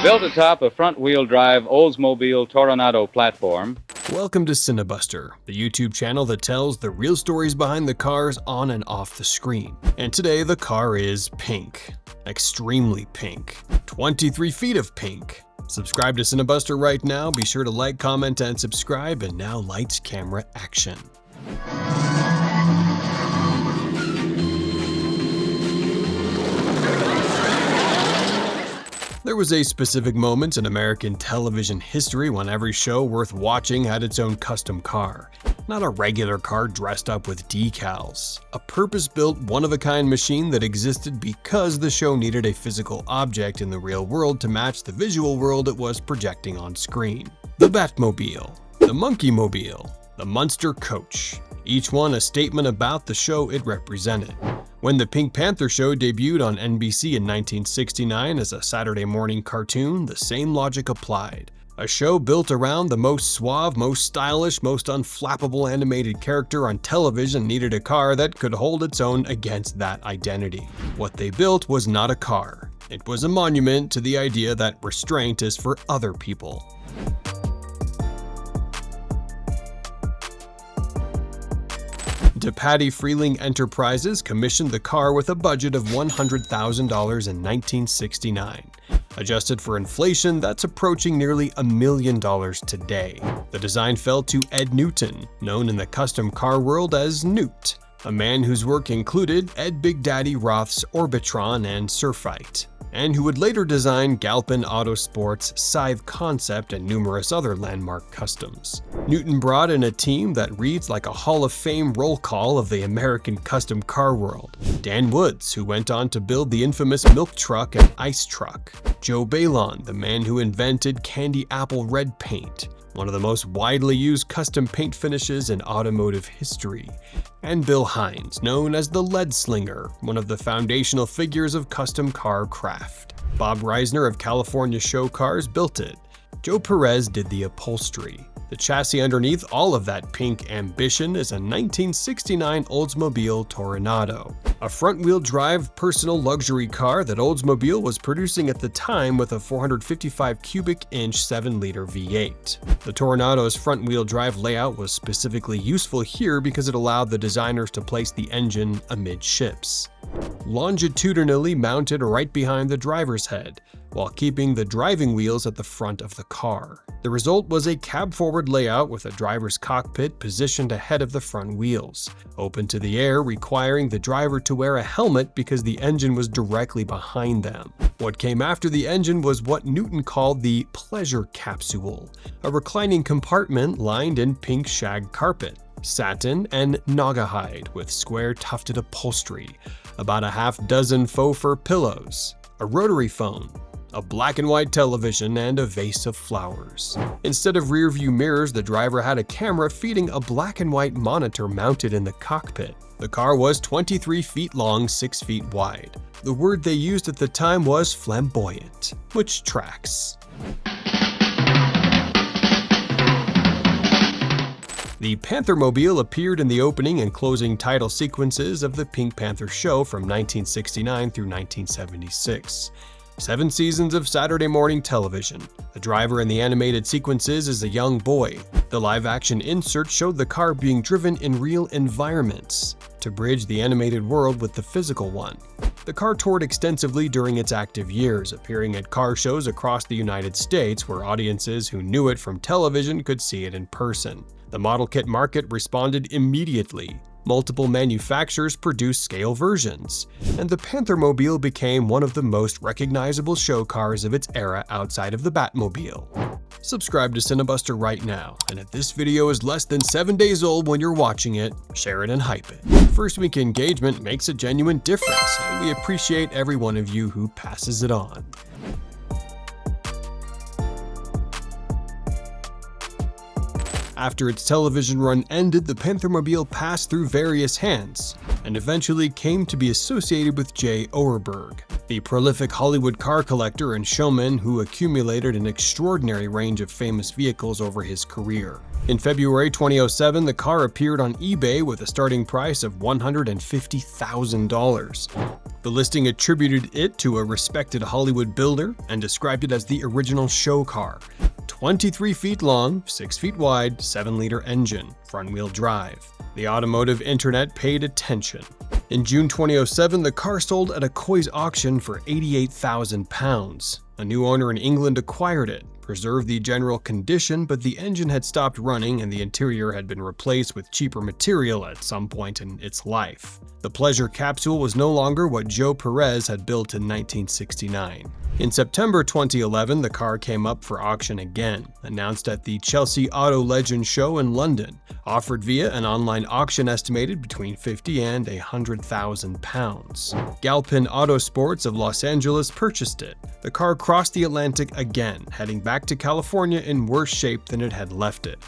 Built atop a front-wheel drive Oldsmobile Toronado platform. Welcome to Cinebuster, the YouTube channel that tells the real stories behind the cars on and off the screen. And today the car is pink. Extremely pink. 23 feet of pink. Subscribe to Cinebuster right now, be sure to like, comment, and subscribe, and now lights, camera, action. There was a specific moment in American television history when every show worth watching had its own custom car. Not a regular car dressed up with decals. A purpose-built, one-of-a-kind machine that existed because the show needed a physical object in the real world to match the visual world it was projecting on screen. The Batmobile, the Monkeymobile, the Munster Coach. Each one a statement about the show it represented. When the Pink Panther show debuted on NBC in 1969 as a Saturday morning cartoon, the same logic applied. A show built around the most suave, most stylish, most unflappable animated character on television needed a car that could hold its own against that identity. What they built was not a car. It was a monument to the idea that restraint is for other people. Patty Freeling Enterprises commissioned the car with a budget of $100,000 in 1969. Adjusted for inflation, that's approaching nearly $1 million today. The design fell to Ed Newton, known in the custom car world as Newt, a man whose work included Ed Big Daddy Roth's Orbitron and Surfite, and who would later design Galpin Autosport's Scythe concept and numerous other landmark customs. Newton brought in a team that reads like a Hall of Fame roll call of the American custom car world. Dan Woods, who went on to build the infamous milk truck and ice truck. Joe Balon, the man who invented candy apple red paint, one of the most widely used custom paint finishes in automotive history. And Bill Hines, known as the Lead Slinger, one of the foundational figures of custom car craft. Bob Reisner of California Show Cars built it. Joe Perez did the upholstery. The chassis underneath all of that pink ambition is a 1969 Oldsmobile Toronado, a front-wheel drive personal luxury car that Oldsmobile was producing at the time with a 455 cubic inch 7-liter V8. The Toronado's front-wheel drive layout was specifically useful here because it allowed the designers to place the engine amidships, longitudinally mounted right behind the driver's head, while keeping the driving wheels at the front of the car. The result was a cab-forward layout with a driver's cockpit positioned ahead of the front wheels, open to the air, requiring the driver to wear a helmet because the engine was directly behind them. What came after the engine was what Newton called the pleasure capsule, a reclining compartment lined in pink shag carpet, satin, and naugahyde with square tufted upholstery, about a half-dozen faux fur pillows, a rotary phone, a black and white television, and a vase of flowers. Instead of rear-view mirrors, the driver had a camera feeding a black and white monitor mounted in the cockpit. The car was 23 feet long, 6 feet wide. The word they used at the time was flamboyant, which tracks. The Panthermobile appeared in the opening and closing title sequences of the Pink Panther show from 1969 through 1976. 7 seasons of Saturday morning television. The driver in the animated sequences is a young boy. The live-action insert showed the car being driven in real environments to bridge the animated world with the physical one. The car toured extensively during its active years, appearing at car shows across the United States where audiences who knew it from television could see it in person. The model kit market responded immediately. Multiple manufacturers produced scale versions, and the Panthermobile became one of the most recognizable show cars of its era outside of the Batmobile. Subscribe to Cinebuster right now, and if this video is less than 7 days old when you're watching it, share it and hype it. First week engagement makes a genuine difference, and we appreciate every one of you who passes it on. After its television run ended, the Panthermobile passed through various hands and eventually came to be associated with J. Oberberg, the prolific Hollywood car collector and showman who accumulated an extraordinary range of famous vehicles over his career. In February 2007, the car appeared on eBay with a starting price of $150,000. The listing attributed it to a respected Hollywood builder and described it as the original show car. 23 feet long, 6 feet wide, 7-liter engine, front-wheel drive. The automotive internet paid attention. In June 2007, the car sold at a Coy's auction for £88,000. A new owner in England acquired it, preserved the general condition, but the engine had stopped running and the interior had been replaced with cheaper material at some point in its life. The pleasure capsule was no longer what Joe Perez had built in 1969. In September 2011, the car came up for auction again, announced at the Chelsea Auto Legends show in London, offered via an online auction estimated between £50,000 and £100,000. Galpin Autosports of Los Angeles purchased it. The car crossed the Atlantic again, heading back to California in worse shape than it had left it.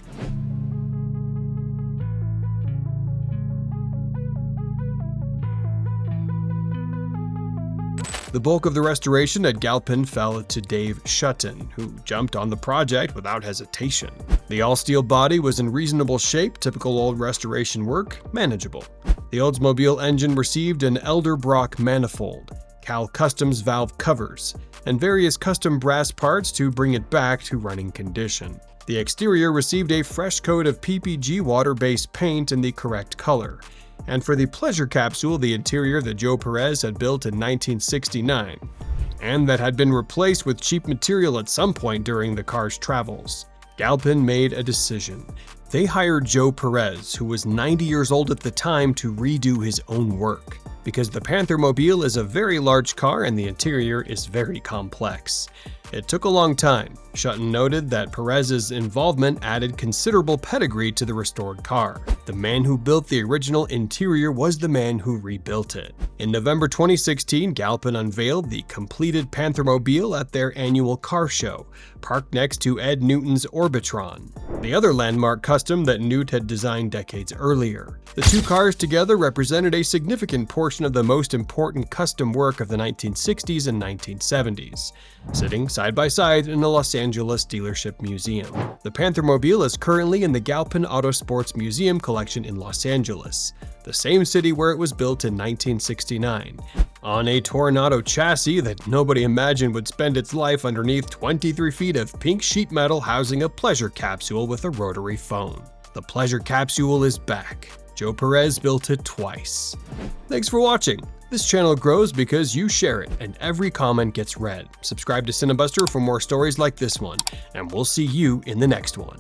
The bulk of the restoration at Galpin fell to Dave Shutton, who jumped on the project without hesitation. The all-steel body was in reasonable shape, typical old restoration work, manageable. The Oldsmobile engine received an Elderbrock manifold, Cal Customs valve covers, and various custom brass parts to bring it back to running condition. The exterior received a fresh coat of PPG water-based paint in the correct color. And for the pleasure capsule, the interior that Joe Perez had built in 1969, and that had been replaced with cheap material at some point during the car's travels. Galpin made a decision. They hired Joe Perez, who was 90 years old at the time, to redo his own work, because the Panthermobile is a very large car and the interior is very complex. It took a long time. Shutton noted that Perez's involvement added considerable pedigree to the restored car. The man who built the original interior was the man who rebuilt it. In November 2016, Galpin unveiled the completed Panthermobile at their annual car show, parked next to Ed Newton's Orbitron, the other landmark custom that Newt had designed decades earlier. The two cars together represented a significant portion of the most important custom work of the 1960s and 1970s, sitting side by side in a Los Angeles dealership museum. The Panthermobile is currently in the Galpin Autosports Museum collection in Los Angeles, the same city where it was built in 1969, on a Toronado chassis that nobody imagined would spend its life underneath 23 feet of pink sheet metal housing a pleasure capsule with a rotary phone. The pleasure capsule is back. Joe Perez built it twice. Thanks for watching. This channel grows because you share it, and every comment gets read. Subscribe to Cinebuster for more stories like this one, and we'll see you in the next one.